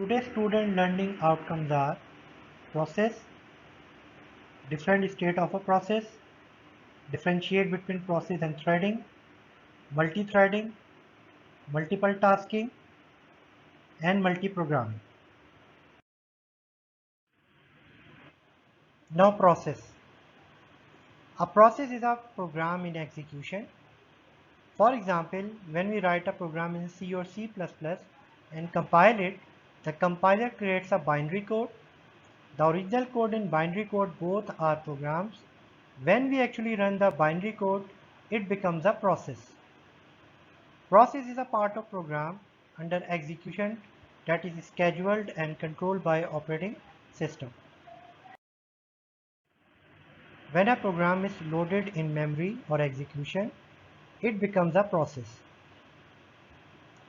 Today's student learning outcomes are process, different state of a process, differentiate between process and threading, multi-threading, multiple tasking, and multi-programming. Now process. A process is a program in execution. For example, when we write a program in C or C++ and compile it, the compiler creates a binary code. The original code and binary code both are programs. When we actually run the binary code, it becomes a process. Process is a part of program under execution that is scheduled and controlled by operating system. When a program is loaded in memory or execution, it becomes a process.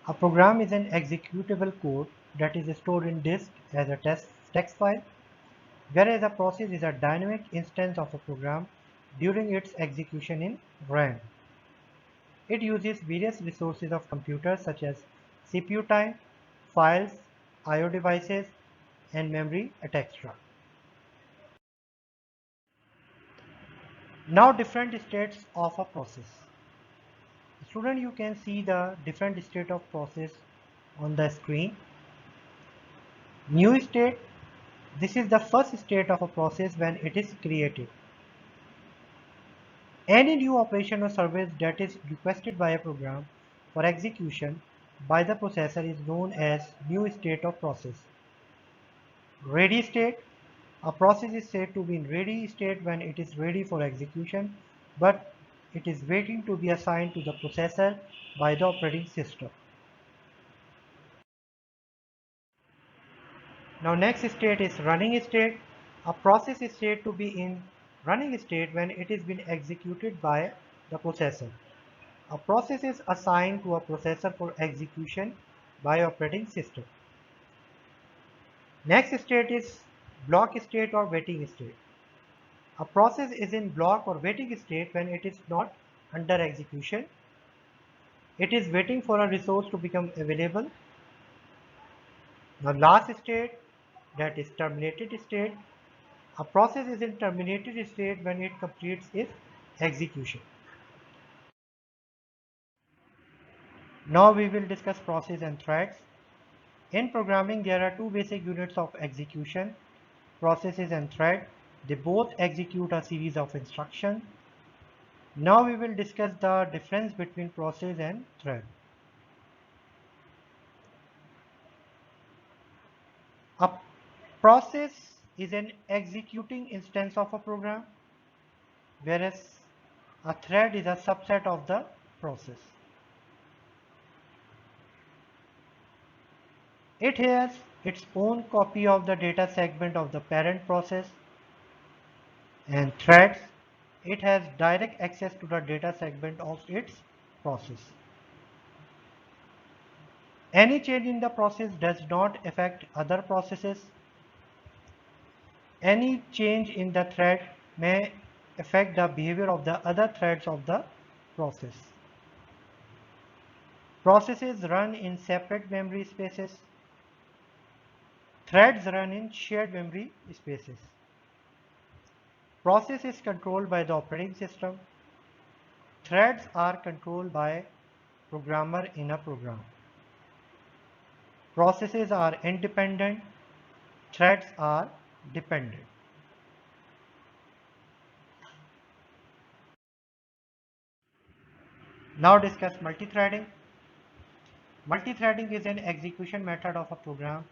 A program is an executable code that is stored in disk as a text file, whereas a process is a dynamic instance of a program during its execution in RAM. It uses various resources of computers such as CPU time, files, I/O devices, and memory, etc. Now different states of a process. Student, you can see the different state of process on the screen. New state, this is the first state of a process when it is created. Any new operation or service that is requested by a program for execution by the processor is known as new state of process. Ready state, a process is said to be in ready state when it is ready for execution, but it is waiting to be assigned to the processor by the operating system. Now next state is running state. A process is said to be in running state when it is being executed by the processor. A process is assigned to a processor for execution by operating system. Next state is block state or waiting state. A process is in block or waiting state when it is not under execution. It is waiting for a resource to become available. Now last state, that is terminated state. A process is in terminated state when it completes its execution. Now we will discuss process and threads. In programming, there are two basic units of execution, processes and thread. They both execute a series of instructions. Now we will discuss the difference between process and thread. A process is an executing instance of a program, whereas a thread is a subset of the process. It has its own copy of the data segment of the parent process, and threads, it has direct access to the data segment of its process. Any change in the process does not affect other processes. Any change in the thread may affect the behavior of the other threads of the process. Processes run in separate memory spaces. Threads run in shared memory spaces. Process is controlled by the operating system. Threads are controlled by programmer in a program. Processes are independent. Threads are dependent. Now discuss multithreading. Multithreading is an execution method of a program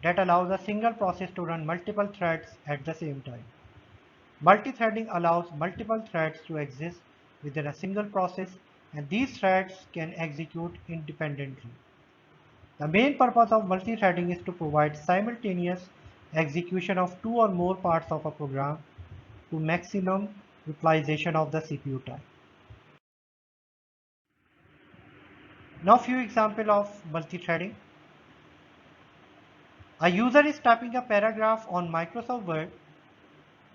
that allows a single process to run multiple threads at the same time. Multithreading allows multiple threads to exist within a single process, and these threads can execute independently. The main purpose of multithreading is to provide simultaneous execution of two or more parts of a program to maximum utilization of the CPU time. Now few examples of multithreading. A user is typing a paragraph on Microsoft Word,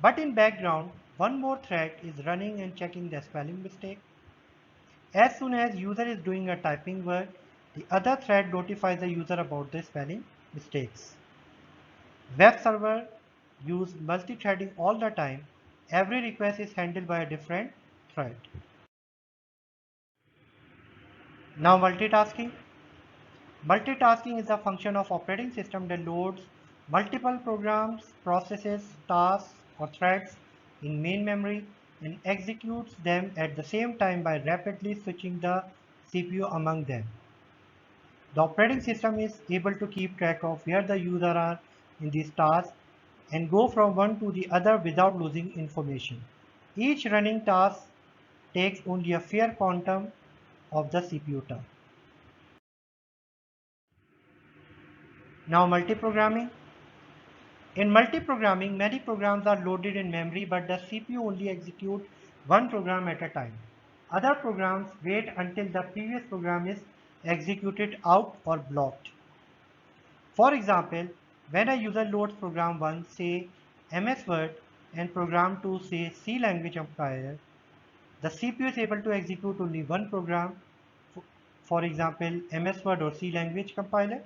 but in background, one more thread is running and checking the spelling mistake. As soon as user is doing a typing work, the other thread notifies the user about the spelling mistakes. Web server use multi-threading all the time. Every request is handled by a different thread. Now multitasking. Multitasking is a function of operating system that loads multiple programs, processes, tasks or threads in main memory and executes them at the same time by rapidly switching the CPU among them. The operating system is able to keep track of where the users are in these tasks and go from one to the other without losing information. Each running task takes only a fair quantum of the CPU time. Now multiprogramming. In multiprogramming, many programs are loaded in memory, but the CPU only executes one program at a time. Other programs wait until the previous program is executed out or blocked. For example, when a user loads program 1, say MS Word, and program 2, say C language compiler, the CPU is able to execute only one program, for example, MS Word or C language compiler.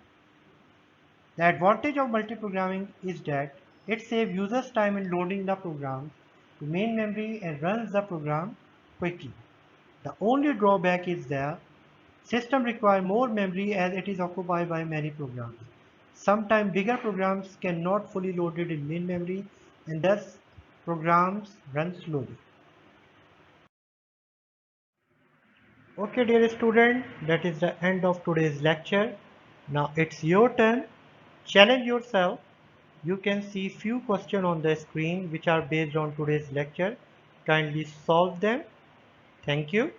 The advantage of multiprogramming is that it saves users time in loading the program to main memory and runs the program quickly. The only drawback is the system requires more memory as it is occupied by many programs. Sometimes bigger programs cannot fully loaded in main memory and thus programs run slowly. Okay dear student, that is the end of today's lecture. Now it's your turn. Challenge yourself. You can see few questions on the screen which are based on today's lecture. Kindly solve them. Thank you.